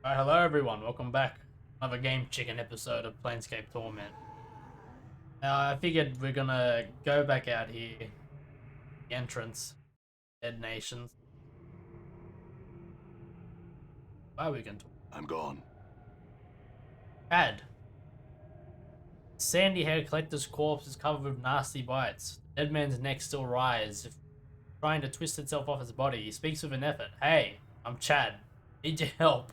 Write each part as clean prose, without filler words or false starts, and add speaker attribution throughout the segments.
Speaker 1: Alright, hello everyone, welcome back. Another Game Chicken episode of Planescape Torment. Now, I figured we're gonna go back out here, the entrance, Dead Nations. Why are we gonna talk?
Speaker 2: I'm gone.
Speaker 1: Bad. Sandy haired collector's corpse is covered with nasty bites. The dead man's neck still writhes, trying to twist itself off his body. He speaks with an effort. Hey, I'm Chad. Need your help.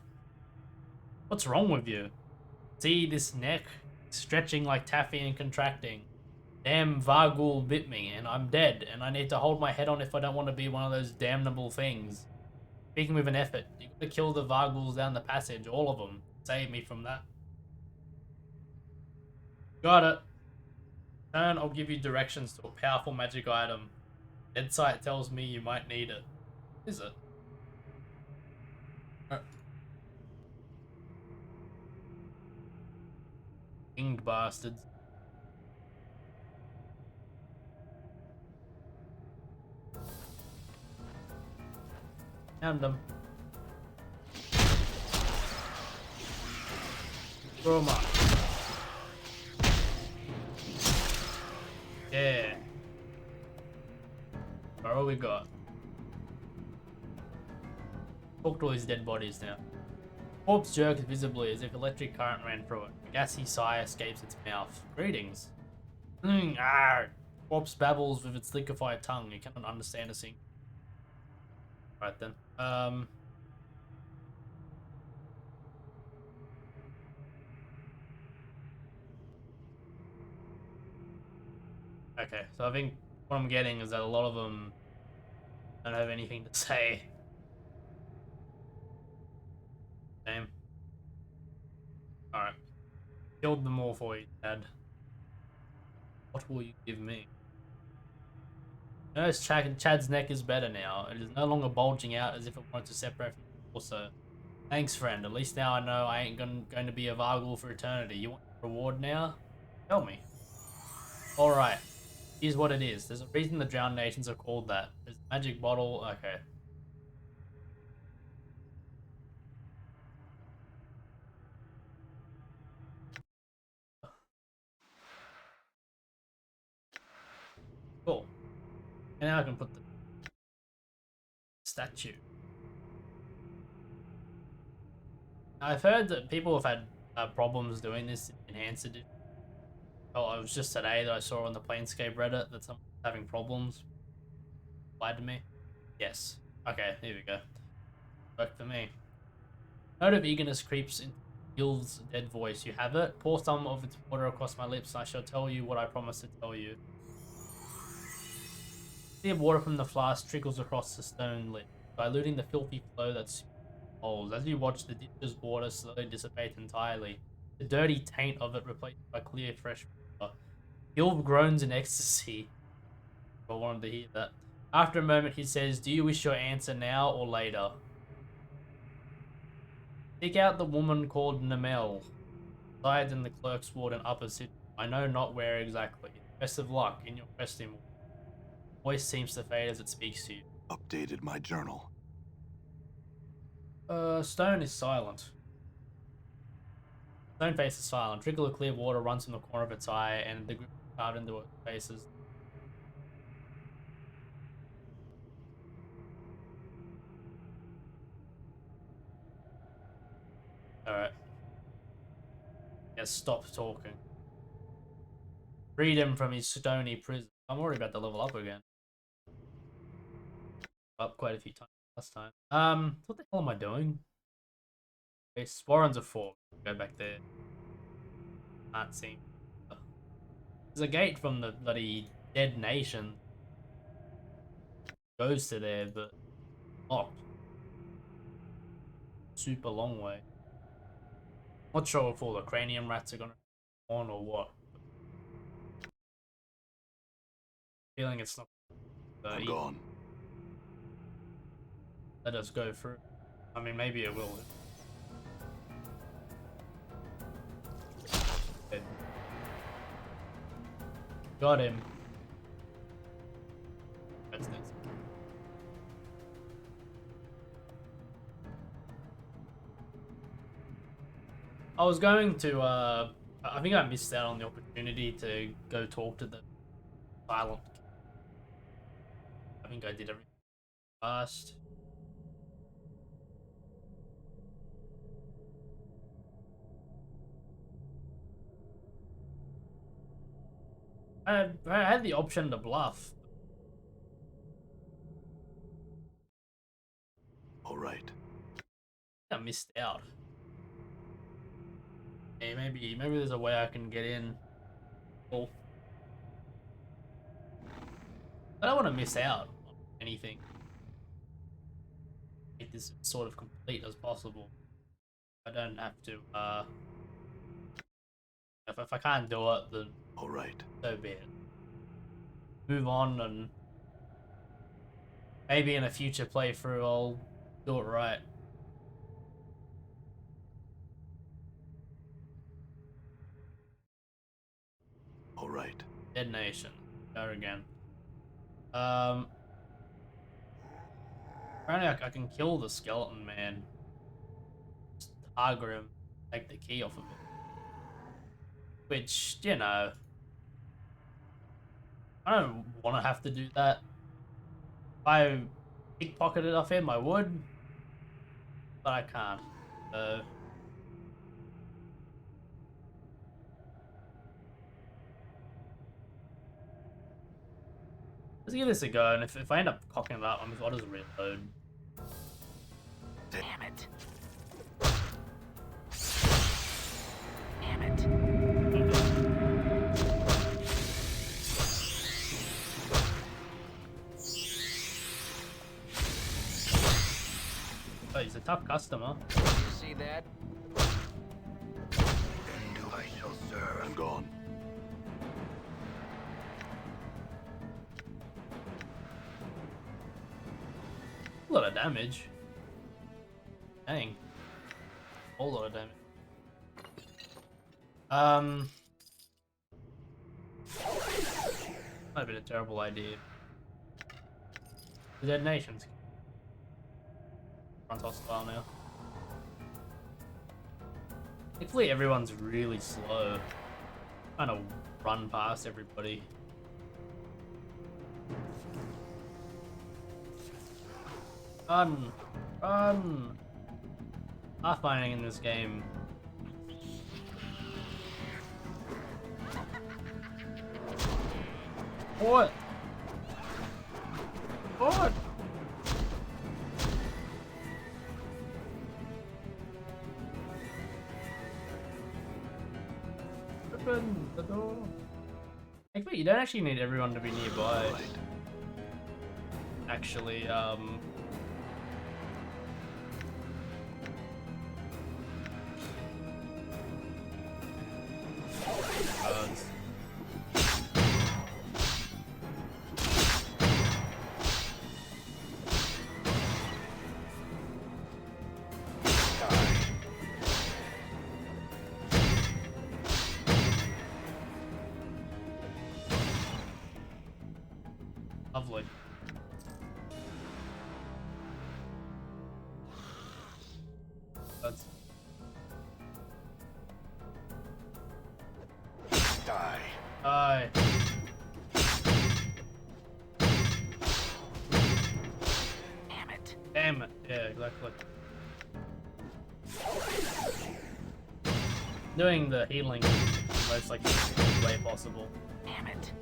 Speaker 1: What's wrong with you? See this neck? Stretching like taffy and contracting. Damn Vargul bit me and I'm dead and I need to hold my head on if I don't want to be one of those damnable things. Speaking with an effort, you gotta kill the Varguls down the passage, all of them. Save me from that. Got it. Turn, I'll give you directions to a powerful magic item. Dead sight tells me you might need it. Is it? Winged bastards. Found them. Throw them up. Yeah. Alright, what we got? Talk to all these dead bodies now. Corpse jerks visibly as if electric current ran through it. A gassy sigh escapes its mouth. Greetings. Corpse babbles with its liquefied tongue. You cannot understand a thing. Right then. Okay, so I think what I'm getting is that a lot of them don't have anything to say. Damn. Alright. Killed them all for you, Dad. What will you give me? Notice Chad's neck is better now. It is no longer bulging out as if it wanted to separate from the torso. Thanks, friend. At least now I know I ain't going to be a Vargul for eternity. You want a reward now? Tell me. Alright. Here's what it is. There's a reason the Drowned Nations are called that. There's a magic bottle. Okay. Cool. And now I can put the statue. I've heard that people have had problems doing this in Enhanced Edition. Oh, it was just today that I saw on the Planescape Reddit that someone's having problems. Lied to me. Yes. Okay, here we go. Worked for me. Note of eagerness creeps into Gil's dead voice. You have it? Pour some of its water across my lips, and I shall tell you what I promised to tell you. The water from the flask trickles across the stone lid, diluting the filthy flow that holes. As you watch, the ditch's water slowly dissipate entirely, the dirty taint of it replaced by clear, fresh water. Gil groans in ecstasy. I wanted to hear that. After a moment, he says, "Do you wish your answer now or later?" Pick out the woman called Namel. Resides in the clerk's ward in Upper City. I know not where exactly. Best of luck in your quest in. Voice seems to fade as it speaks to you.
Speaker 2: Updated my journal.
Speaker 1: Stone is silent. Stone face is silent. Trickle of clear water runs from the corner of its eye, and the group carved into its faces. Alright. Yeah, stop talking. Freed him from his stony prison. I'm already about to level up again. Up quite a few times last time. What the hell am I doing? Okay, Sporrans are 4. Go back there. Can't see. There's a gate from the bloody Dead Nation. Goes to there, but locked. Super long way. Not sure if all the cranium rats are gonna on or what. Feeling it's not.
Speaker 2: I'm gone.
Speaker 1: Let us go through. I mean, maybe it will. Got him. That's this. I was going to, I think I missed out on the opportunity to go talk to the silent. I think I did everything fast. I had the option to bluff.
Speaker 2: All right.
Speaker 1: I missed out. Hey, maybe there's a way I can get in. Cool. I don't want to miss out on anything. Make this sort of complete as possible. I don't have to, if I can't do it, then
Speaker 2: All right.
Speaker 1: so be it. Move on, and maybe in a future playthrough I'll do it right.
Speaker 2: All right.
Speaker 1: Dead Nation. Go again. Apparently I can kill the skeleton man. Just target him, take the key off of it. Which, you know, I don't want to have to do that. If I pickpocketed off him, I would, but I can't. So let's give this a go, and if I end up cocking it up, I'll just reload.
Speaker 3: Damn it. Damn it.
Speaker 1: Oh, he's a tough customer.
Speaker 3: You see that? And do I shall serve.
Speaker 2: I'm gone.
Speaker 1: A lot of damage. Dang. A whole lot of damage. Might have been a terrible idea. The Dead Nations. Front hostile now. Thankfully everyone's really slow. Kind of run past everybody. Run! Run! Pathfinding in this game. What? What? Open the door. Thankfully, you don't actually need everyone to be nearby.
Speaker 2: Right.
Speaker 1: Actually, lovely. That's
Speaker 2: Die.
Speaker 1: Aye.
Speaker 3: Damn it.
Speaker 1: Damn it. Yeah, exactly. Doing the healing in the most like way possible.
Speaker 3: Damn it.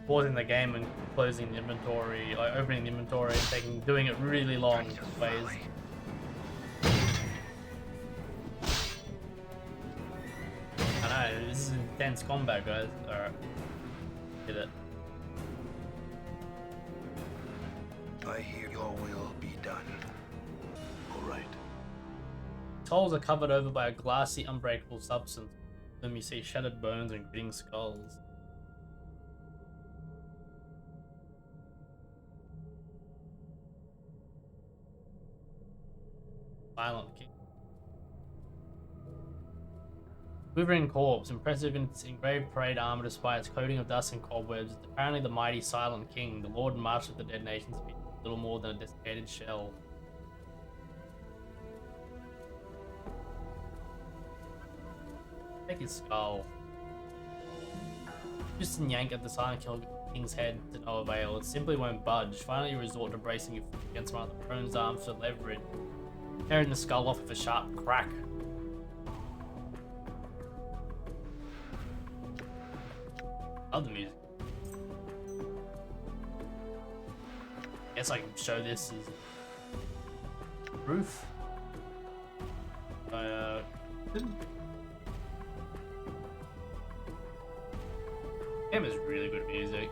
Speaker 1: Pausing the game and closing the inventory, like opening the inventory and doing it really long ways. I know, this is intense combat, guys. Alright. Did it.
Speaker 3: I hear your will be done.
Speaker 2: All right.
Speaker 1: Holes are covered over by a glassy, unbreakable substance. Then you see shattered bones and gritting skulls. Silent King. Quivering corpse, impressive in its engraved parade armor despite its coating of dust and cobwebs. It's apparently the mighty Silent King, the Lord and Master of the Dead Nations, little more than a desiccated shell. Take his skull. Just yank at the Silent King's head to no avail. It simply won't budge. Finally, you resort to bracing your foot against one of the prone's arms for leverage, tearing the skull off with a sharp crack. Love the music. Guess I can show this as proof. Game is really good music.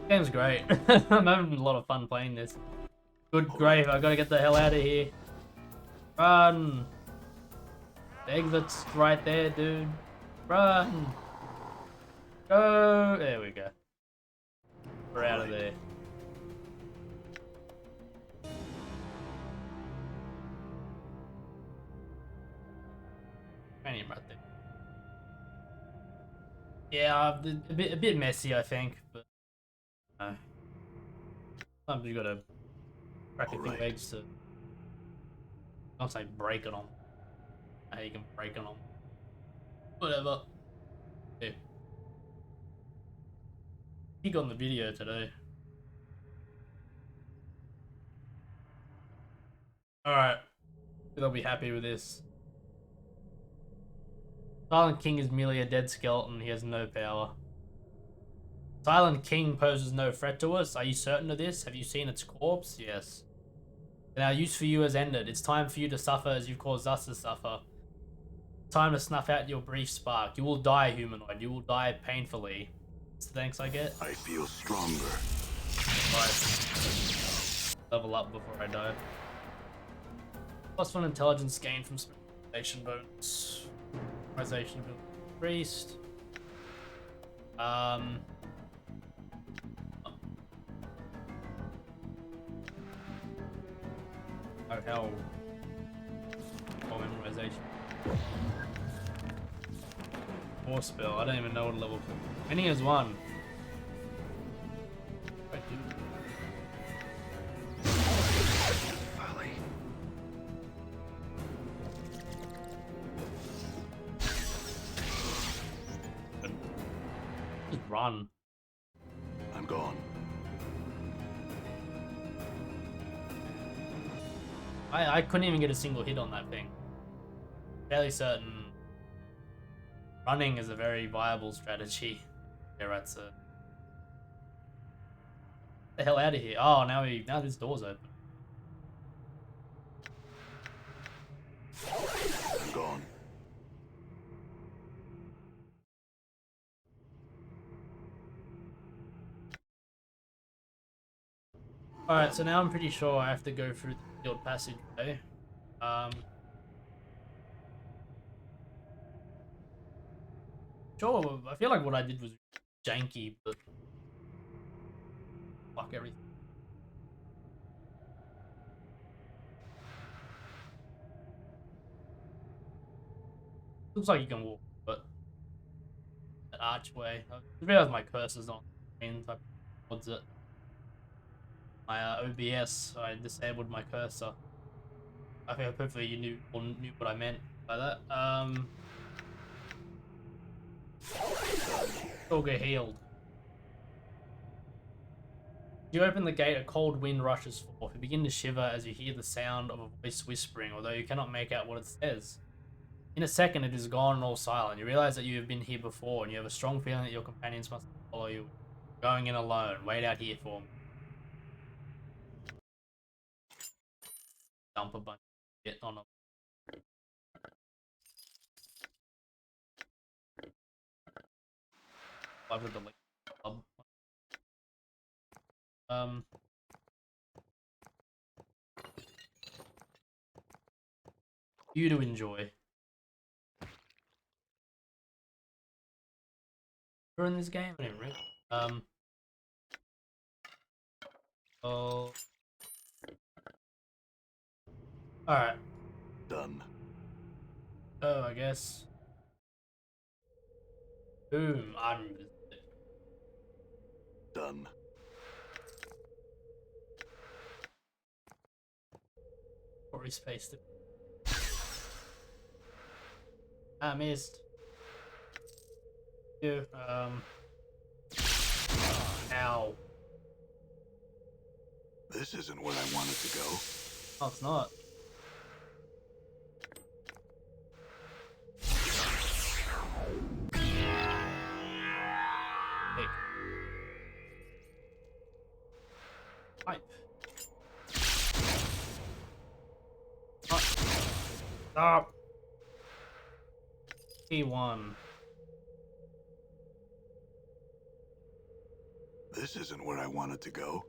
Speaker 1: Game's great. I'm having a lot of fun playing this. Good grave, I gotta get the hell out of here. Run! The exit's right there, dude. Run! Go! There we go. We're out of there. Right there. Yeah, a bit messy, I think, but sometimes you gotta crack a few eggs to. Don't say break it on. How you can break it on. Whatever. Yeah. He got on the video today. Alright. They'll be happy with this. Silent King is merely a dead skeleton. He has no power. Silent King poses no threat to us. Are you certain of this? Have you seen its corpse? Yes. Then our use for you has ended. It's time for you to suffer as you've caused us to suffer. Time to snuff out your brief spark. You will die, humanoid. You will die painfully. That's the thanks I get.
Speaker 2: I feel stronger.
Speaker 1: Right. Level up before I die. +1 intelligence gained from specialization bonus. Specialization increased. Oh hell. Oh, memorization. More spell. I don't even know what level. Winning is 1. I do.
Speaker 3: Folly.
Speaker 1: Just run.
Speaker 2: I'm gone.
Speaker 1: I couldn't even get a single hit on that thing. Fairly certain running is a very viable strategy. Yeah, right, so. Get the hell out of here. Oh, now this door's open.
Speaker 2: I'm gone.
Speaker 1: Alright, so now I'm pretty sure I have to go through the sealed passageway. Sure, I feel like what I did was janky, but fuck everything. Looks like you can walk, but that archway. I realize my cursor's on the screen, so towards it. My OBS, I disabled my cursor. I think hopefully you knew what I meant by that. All get healed. You open the gate, a cold wind rushes forth. You begin to shiver as you hear the sound of a voice whispering, although you cannot make out what it says. In a second, it is gone and all silent. You realize that you have been here before, and you have a strong feeling that your companions must follow you. Going in alone. Wait out here for me. Dump a bunch of shit on them. Plug with the link. You to enjoy. You're in this game, anyway. Oh. Alright.
Speaker 2: Done.
Speaker 1: Oh, I guess. Boom. I'm
Speaker 2: Done.
Speaker 1: we spaced it. I missed. You, ow.
Speaker 2: This isn't where I wanted to go.
Speaker 1: Oh, it's not. Hey. Pipe. Oh. Stop. P1.
Speaker 2: This isn't where I wanted to go.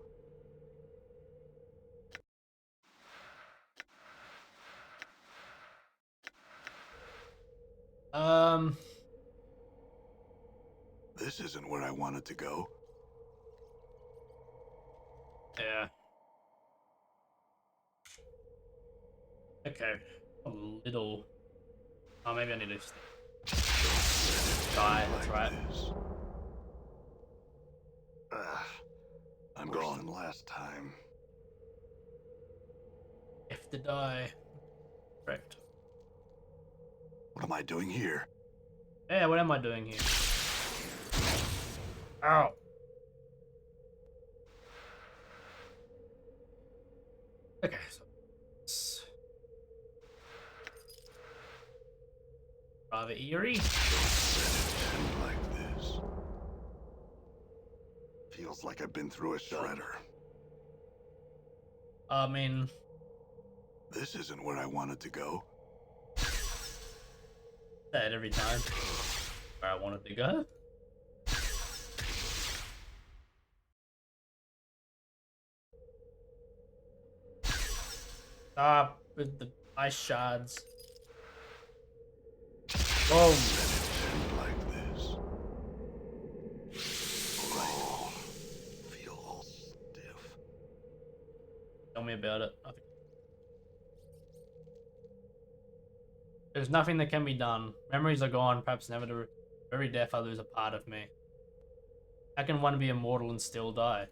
Speaker 2: This isn't where I wanted to go.
Speaker 1: Yeah. Okay. A little. Oh, maybe I need to die. That's right.
Speaker 2: This. I'm
Speaker 3: Worse
Speaker 2: gone.
Speaker 3: than last time.
Speaker 1: Have to die. Correct.
Speaker 2: What am I doing here?
Speaker 1: Yeah, what am I doing here? Ow. Okay, so rather eerie.
Speaker 2: Like this. Feels like I've been through a shredder.
Speaker 1: I mean,
Speaker 2: This isn't where I wanted to go.
Speaker 1: that every time where I wanted to go. Stop with the ice shards. Boom.
Speaker 2: Like this.
Speaker 3: Oh, feel all stiff.
Speaker 1: Tell me about it. There's nothing that can be done. Memories are gone, perhaps never to. Every death I lose a part of me. How can one be immortal and still die?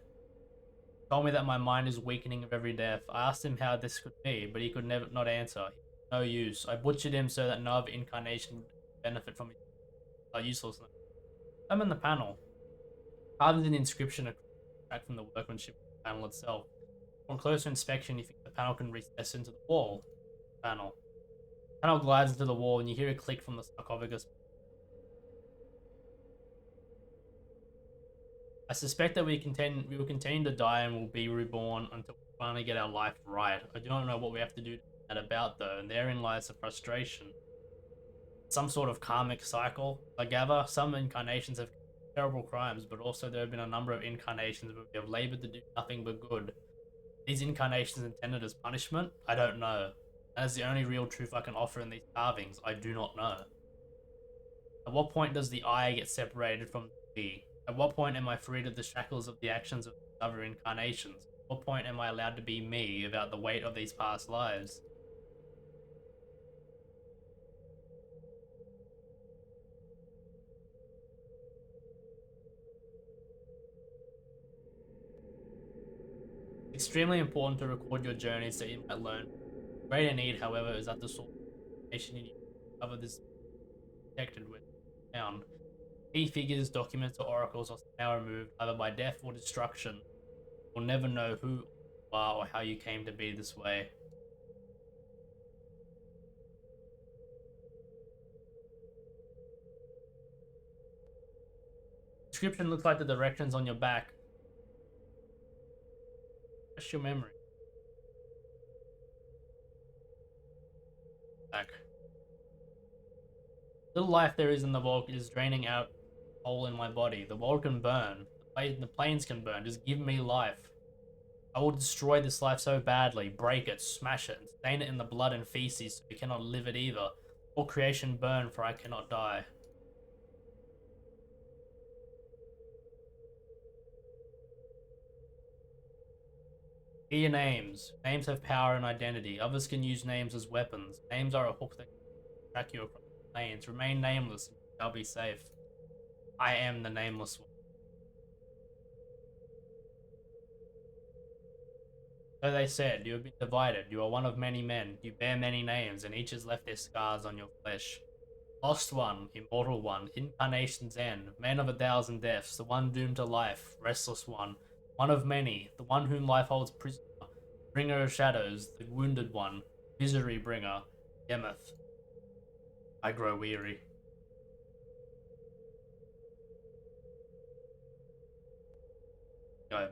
Speaker 1: He told me that my mind is weakening with every death. I asked him how this could be, but he could never not answer. No use. I butchered him so that no other incarnation would benefit from his uselessness. I'm in the panel. Carved in the inscription back from the workmanship of the panel itself. On closer inspection, you think the panel can recess into the wall. Panel. Panel glides into the wall, and you hear a click from the sarcophagus. I suspect that we will continue to die and will be reborn until we finally get our life right. I do not know what we have to do that about though, and therein lies the frustration. Some sort of karmic cycle. I gather some incarnations have terrible crimes, but also there have been a number of incarnations where we have labored to do nothing but good. These incarnations intended as punishment? I don't know. That is the only real truth I can offer in these carvings. I do not know. At what point does the I get separated from the we? At what point am I freed of the shackles of the actions of other incarnations? At what point am I allowed to be me without the weight of these past lives? It's extremely important to record your journeys so you might learn. Greater need, however, is that the source of information you cover this protected with found. Key figures, documents, or oracles are now removed either by death or destruction. You'll never know who you are or how you came to be this way. Description looks like the directions on your back. Just your memory. Back. Little life there is in the vault is draining out a hole in my body. The world can burn. The planes can burn. Just give me life. I will destroy this life so badly, break it, smash it, and stain it in the blood and feces so we cannot live it either. All creation burn, for I cannot die. Hear your names. Names have power and identity. Others can use names as weapons. Names are a hook that can track you across the plains. Remain nameless and you shall be safe. I am the nameless one. So they said, you have been divided, you are one of many men, you bear many names, and each has left their scars on your flesh. Lost one, immortal one, incarnation's end, man of 1,000 deaths, the one doomed to life, restless one of many, the one whom life holds prisoner, bringer of shadows, the wounded one, misery bringer, Yemeth. I grow weary. Go.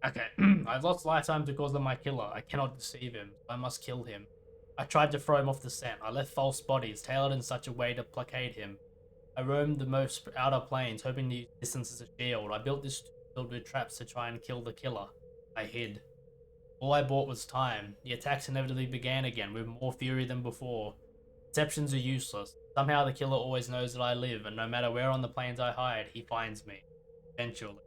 Speaker 1: Okay, I've lost lifetime because of my killer. I cannot deceive him. I must kill him. I tried to throw him off the scent. I left false bodies, tailored in such a way to placate him. I roamed the most outer planes, hoping to use distance as a shield. I built this filled with traps to try and kill the killer. I hid. All I bought was time. The attacks inevitably began again, with more fury than before. Deceptions are useless. Somehow the killer always knows that I live, and no matter where on the plains I hide, he finds me. Eventually.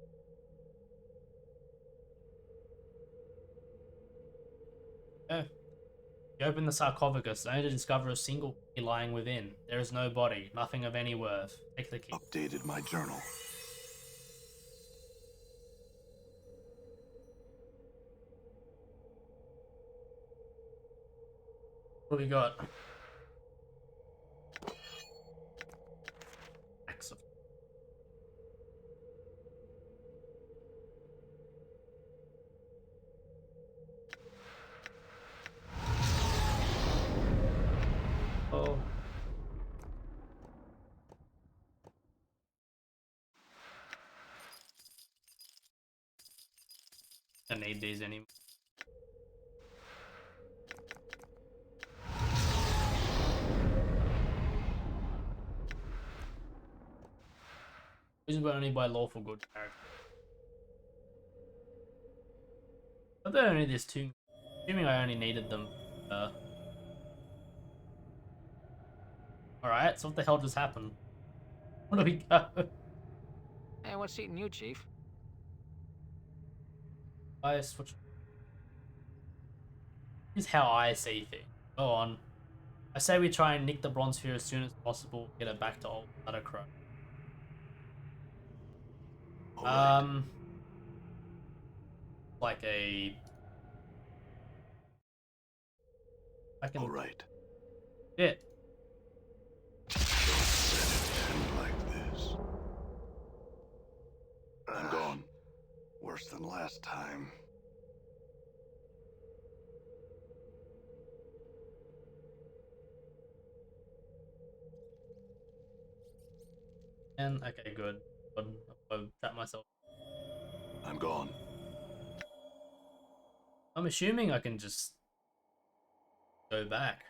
Speaker 1: Yeah. You open the sarcophagus, only to discover a single key lying within. There is no body, nothing of any worth. Take the key.
Speaker 2: Updated my journal.
Speaker 1: What do we got? Excellent. Oh. I don't need these anymore. These were only by lawful good characters. I thought only there's two. Assuming I only needed them. Alright, so what the hell just happened? Where do we go?
Speaker 4: Hey, what's eating you, Chief?
Speaker 1: I switch. Here's how I see things. Go on. I say we try and nick the bronze sphere as soon as possible, get it back to old Lettercrow.
Speaker 2: Alright.
Speaker 1: Like a. I can.
Speaker 2: Alright.
Speaker 1: Yeah.
Speaker 2: Don't set it like this. I'm gone. Worse than last time.
Speaker 1: And okay, good. I've trapped myself.
Speaker 2: I'm gone.
Speaker 1: I'm assuming I can just go back.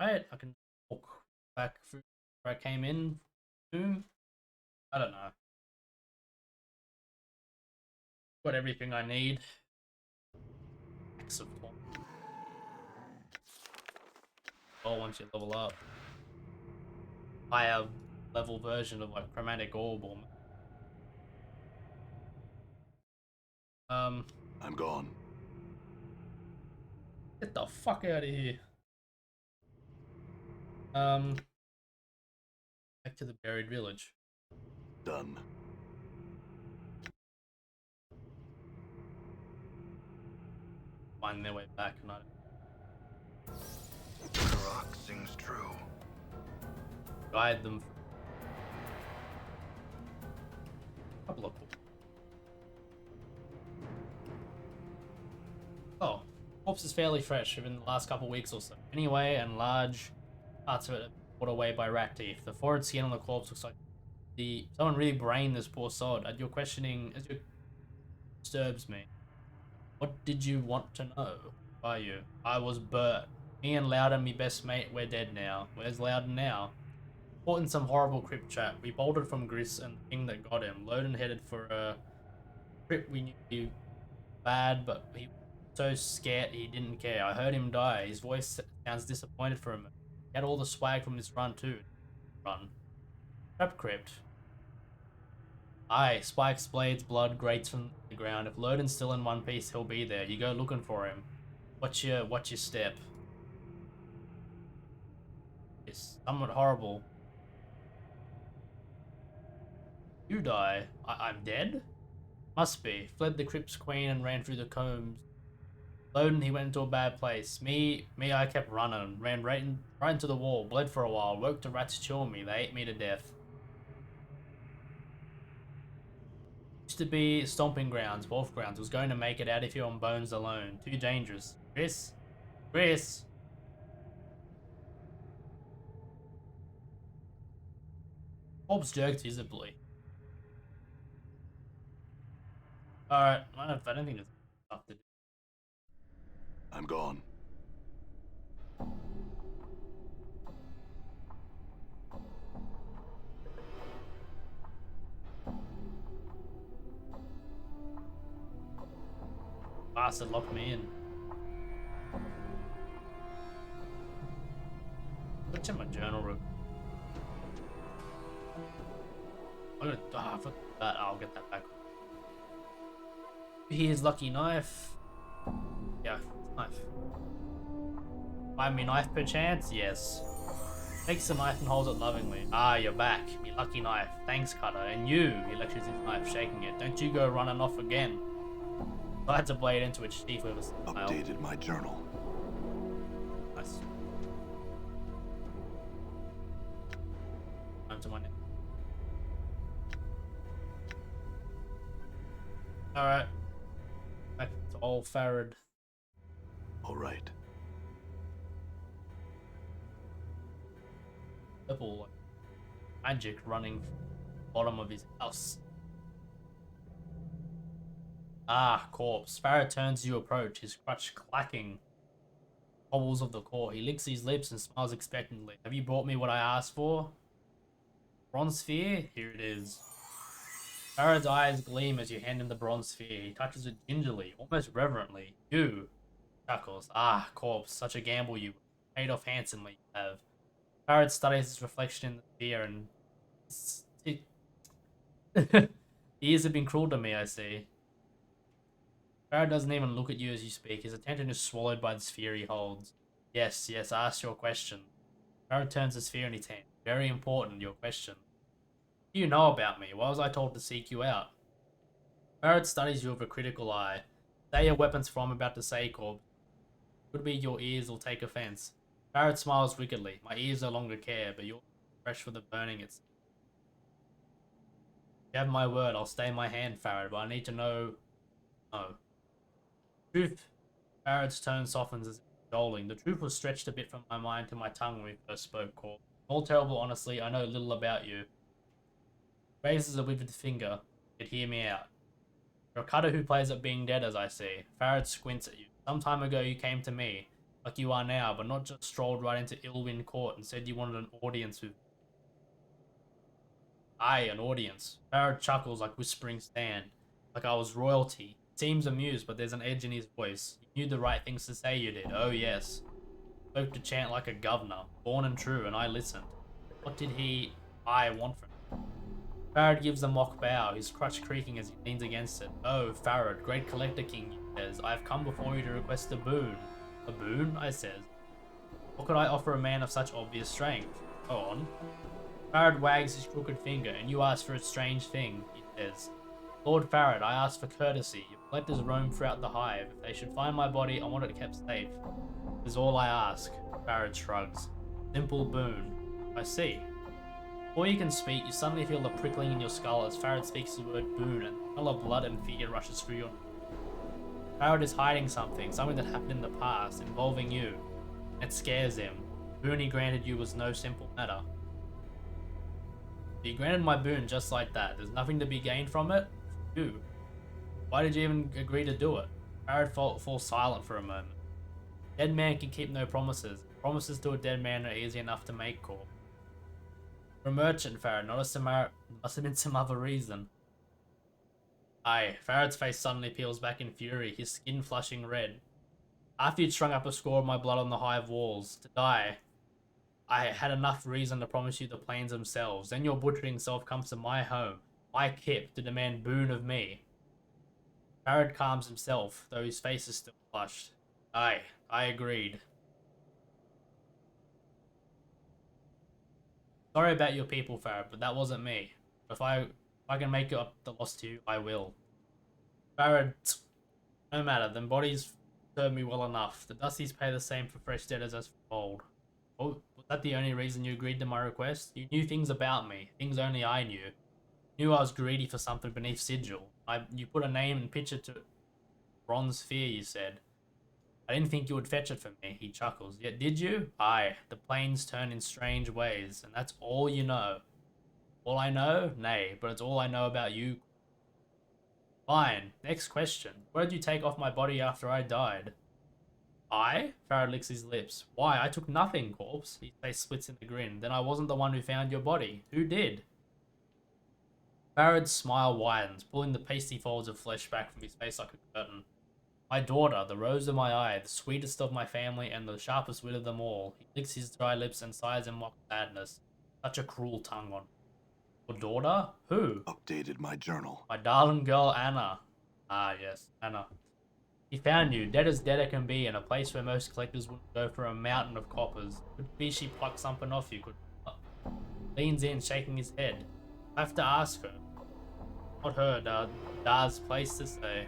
Speaker 1: Right, I can walk back through where I came in. Boom. I don't know. Got everything I need. Axe of Torment. Oh, once you level up. Higher level version of like chromatic orb or
Speaker 2: I'm gone.
Speaker 1: get the fuck out of here. Back to the buried village.
Speaker 2: Done.
Speaker 1: Find their way back and I
Speaker 3: The rock sings true.
Speaker 1: guide them. Couple of. Oh, corpse is fairly fresh within the last couple of weeks or so. Anyway, and large parts of it are brought away by rat teeth. The forward skin on the corpse looks like someone really brained this poor sod. As you're questioning, disturbs me. What did you want to know? Are you? I was Bert. Me and Loudon, me best mate, we're dead now. Where's Loudon now? Caught in some horrible crypt trap. We bolted from Gris and the thing that got him. Loudon headed for a crypt we knew bad, but he was so scared he didn't care. I heard him die. His voice sounds disappointed for him. He had all the swag from his run too. Run. Trap crypt. Aye, spikes, blades, blood, grates from the ground. If Loden's still in one piece, he'll be there. You go looking for him. Watch your step. It's somewhat horrible. You die. I'm dead? Must be. Fled the Crypt's queen and ran through the combs. Loden, he went into a bad place. I kept running. Ran right into the wall. Bled for a while. Woke the rats chew me. They ate me to death. Used to be stomping grounds, wolf grounds. Was going to make it out of here on bones alone. Too dangerous. Chris? Chris? Bob's jerked visibly. Alright, I don't think there's stuff to do.
Speaker 2: I'm gone.
Speaker 1: Bastard locked me in. What's in my journal room? I'm gonna for that. I'll get that back. Here's lucky knife. Yeah, knife. Find me knife perchance? Yes. Takes the knife and holds it lovingly. Ah, you're back. Me lucky knife. Thanks, Cutter. And you, he lectures his knife, shaking it. Don't you go running off again. I had to blade into its teeth with a smile.
Speaker 2: Updated my journal.
Speaker 1: Nice. Time to my neck. Alright. Back to old Farad.
Speaker 2: All right.
Speaker 1: Purple like, magic running from the bottom of his house. Ah, corpse. Farad turns as you approach, his crutch clacking. Hobbles of the core. He licks his lips and smiles expectantly. Have you brought me what I asked for? Bronze sphere? Here it is. Farad's eyes gleam as you hand him the bronze sphere. He touches it gingerly, almost reverently. You. Chuckles. Ah, corpse. Such a gamble you paid off handsomely you have. Farad studies his reflection in the sphere and... Years have been cruel to me, I see. Farad doesn't even look at you as you speak. His attention is swallowed by the sphere he holds. Yes, I asked your question. Farad turns the sphere in his hand. Very important, your question. You know about me. Why was I told to seek you out? Farad studies you with a critical eye. Say your weapons for I'm about to say, Corb. Could be your ears will take offense. Farad smiles wickedly. My ears no longer care, but you're fresh for the burning it's... You have my word, I'll stay my hand, Farad, but I need to know... No. Truth. Farad's tone softens as if cajoling. The truth was stretched a bit from my mind to my tongue when we first spoke, Corb. All terrible, honestly, I know little about you. Raises a withered finger. Yet hear me out. You're a cutter who plays at being dead, as I see. Farad squints at you. Some time ago you came to me, like you are now, but not just strolled right into Ilwyn Court and said you wanted an audience with... Aye, an audience. Farad chuckles like whispering stand, like I was royalty. Seems amused, but there's an edge in his voice. You knew the right things to say, you did. Oh, yes. Spoke to chant like a governor, born and true, and I listened. What did I want from him? Farad gives a mock bow, his crutch creaking as he leans against it. Oh, Farad, great collector king, he says. I have come before you to request a boon. A boon? I says. What could I offer a man of such obvious strength? Go on. Farad wags his crooked finger, and you ask for a strange thing, he says. Lord Farad, I ask for courtesy. Your collectors roam throughout the hive. If they should find my body, I want it kept safe. Is all I ask. Farad shrugs. Simple boon. I see. Before you can speak, you suddenly feel the prickling in your skull as Farad speaks the word boon, and the smell of blood and fear rushes through your... Farad is hiding something that happened in the past, involving you. It scares him. The boon he granted you was no simple matter. He granted my boon just like that. There's nothing to be gained from it? You. Why did you even agree to do it? Farad falls silent for a moment. Dead man can keep no promises. Promises to a dead man are easy enough to make, Corp. You're a merchant, Farad, not a Samaritan. Must have been some other reason. Aye, Farad's face suddenly peels back in fury, his skin flushing red. After you'd strung up a score of my blood on the hive walls, to die, I had enough reason to promise you the plains themselves. Then your butchering self comes to my home, my kip, to demand boon of me. Farad calms himself, though his face is still flushed. Aye, I agreed. Sorry about your people, Farad, but that wasn't me. If I can make up the loss to you, I will. Farad, no matter. Them bodies serve me well enough. The Dusties pay the same for fresh debtors as for old. Oh, was that the only reason you agreed to my request? You knew things about me, things only I knew. You knew I was greedy for something beneath sigil. You put a name and picture to bronze fear, you said. I didn't think you would fetch it for me, he chuckles. Yet did you? Aye, the planes turn in strange ways, and that's all you know. All I know? Nay, but it's all I know about you. Fine, next question. What did you take off my body after I died? I? Farad licks his lips. Why, I took nothing, corpse. His face splits in a grin. Then I wasn't the one who found your body. Who did? Farad's smile widens, pulling the pasty folds of flesh back from his face like a curtain. My daughter, the rose of my eye, the sweetest of my family, and the sharpest wit of them all. He licks his dry lips and sighs in mock sadness. Such a cruel tongue on. Your daughter? Who?
Speaker 2: Updated my journal.
Speaker 1: My darling girl, Anna. Ah, yes, Anna. He found you, dead as dead it can be, in a place where most collectors wouldn't go for a mountain of coppers. Could be she plucked something off you, could leans in, shaking his head. I have to ask her. Not her, Dar's place to say.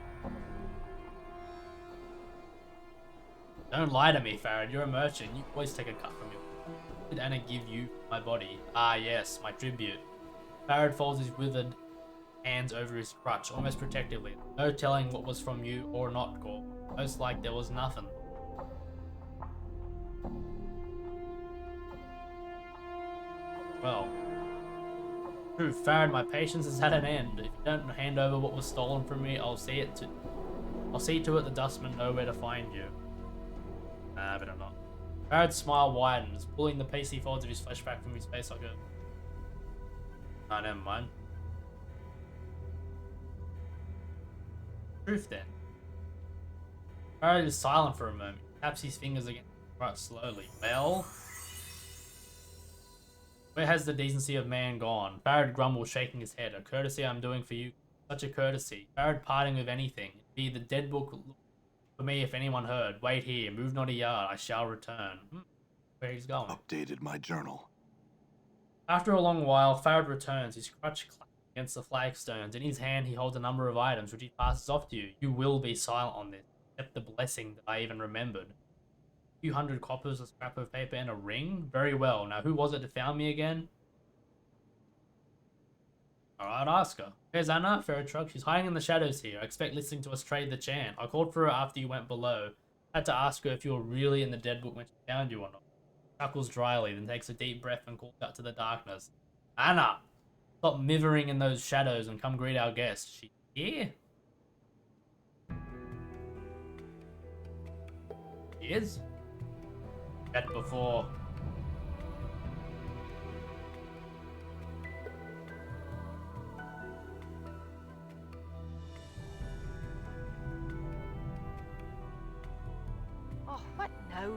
Speaker 1: Don't lie to me, Farad. You're a merchant. You always take a cut from me. What did Anna give you my body? Ah, yes, my tribute. Farad folds his withered hands over his crutch, almost protectively. No telling what was from you or not, Corp. Most like there was nothing. Well, true, Farad, my patience is at an end. If you don't hand over what was stolen from me, I'll see to it the dustmen know where to find you. Nah, better not. Farad's smile widens, pulling the pasty folds of his flesh back from his face like a... Nah, never mind. Truth then. Farad is silent for a moment. He taps his fingers against the crutch slowly. Well... Where has the decency of man gone? Farad grumbles, shaking his head. A courtesy I'm doing for you. Such a courtesy. Farad parting with anything. Be the dead book for me if anyone heard. Wait here. Move not a yard. I shall return. Where he's going.
Speaker 2: Updated my journal.
Speaker 1: After a long while, Farad returns. His crutch clacks against the flagstones. In his hand, he holds a number of items, which he passes off to you. You will be silent on this. Except the blessing that I even remembered. A few hundred coppers, a scrap of paper, and a ring? Very well. Now, who was it that found me again? Alright, ask her. Where's Anna? Farad shrugs. She's hiding in the shadows here. I expect listening to us trade the chant. I called for her after you went below. I had to ask her if you were really in the dead book when she found you or not. Chuckles dryly, then takes a deep breath and calls out to the darkness. Anna! Stop mithering in those shadows and come greet our guest. She here? She is? Met before.
Speaker 5: Oh, what now?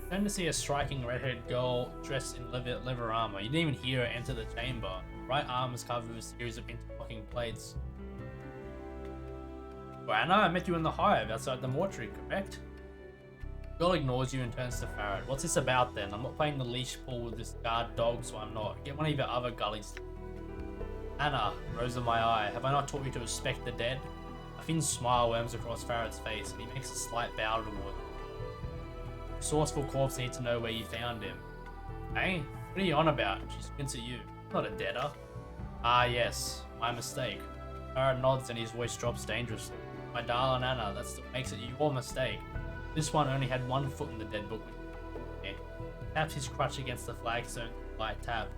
Speaker 1: Turned to see a striking red-haired girl dressed in leather armor. You didn't even hear her enter the chamber. Her right arm is covered with a series of interlocking plates. Well, Anna, I met you in the hive outside the mortuary, correct? The girl ignores you and turns to Farad. What's this about then? I'm not playing the leash pull with this guard dog, so I'm not. Get one of your other gullies. Anna, rose of my eye, have I not taught you to respect the dead? A thin smile worms across Farad's face, and he makes a slight bow toward her. Resourceful corpse need to know where you found him. Hey, what are you on about? She squints at you. Not a debtor. Ah, yes, my mistake. Farad nods and his voice drops dangerously. My darling Anna, that's what makes it your mistake. This one only had one foot in the dead book. He taps his crutch against the flagstone, light tap.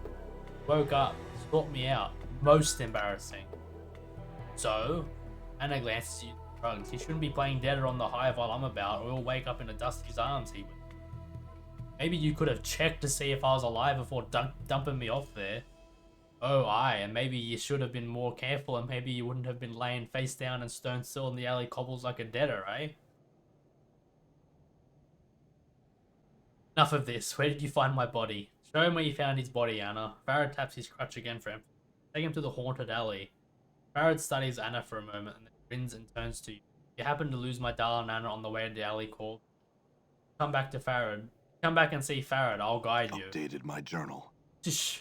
Speaker 1: Woke up, sought me out. Most embarrassing. So, Anna glances at you. Drugs. He shouldn't be playing deader on the hive while I'm about, or he'll wake up in a Dusty's arms, he would. Maybe you could have checked to see if I was alive before dumping me off there. Oh, aye, and maybe you should have been more careful, and maybe you wouldn't have been laying face down and stone still in the alley cobbles like a deader, eh? Enough of this. Where did you find my body? Show him where you found his body, Anna. Farad taps his crutch again for him. Take him to the haunted alley. Farad studies Anna for a moment, and then grins and turns to you. You happen to lose my darling Anna on the way to the alley call. Come back to Farad. Come back and see Farad. I'll guide you.
Speaker 2: Updated my journal.
Speaker 1: Shh.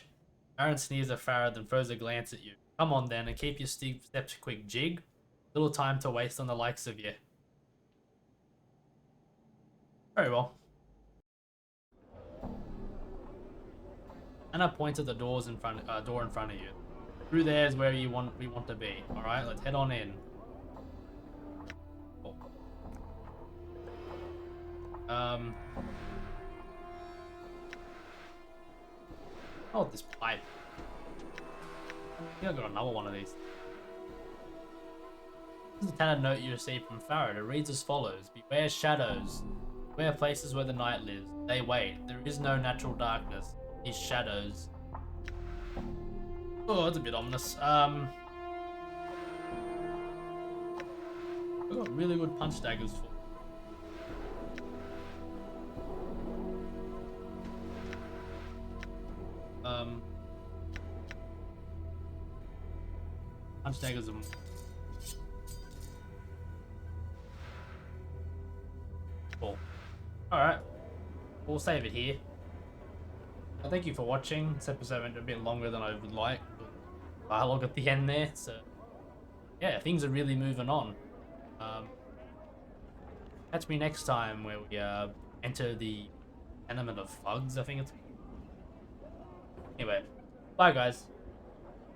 Speaker 1: Aaron sneers at Farah, then throws a glance at you. Come on then, and keep your steps quick, Jig. Little time to waste on the likes of you. Very well. Anna points at the door in front of you. Through there is where we want to be. All right, let's head on in. Cool. Oh, this pipe. I think I got another one of these. This is a tentative note you received from Farad. It reads as follows: Beware shadows. Beware places where the night lives. They wait. There is no natural darkness. These shadows. Oh, that's a bit ominous. I got really good punch daggers for. Punch daggers are. Cool. Alright. We'll save it here. Well, thank you for watching. This episode went a bit longer than I would like. Dialogue at the end there, so yeah, things are really moving on. Catch me next time where we enter the element of thugs, I think it's. Anyway, bye guys.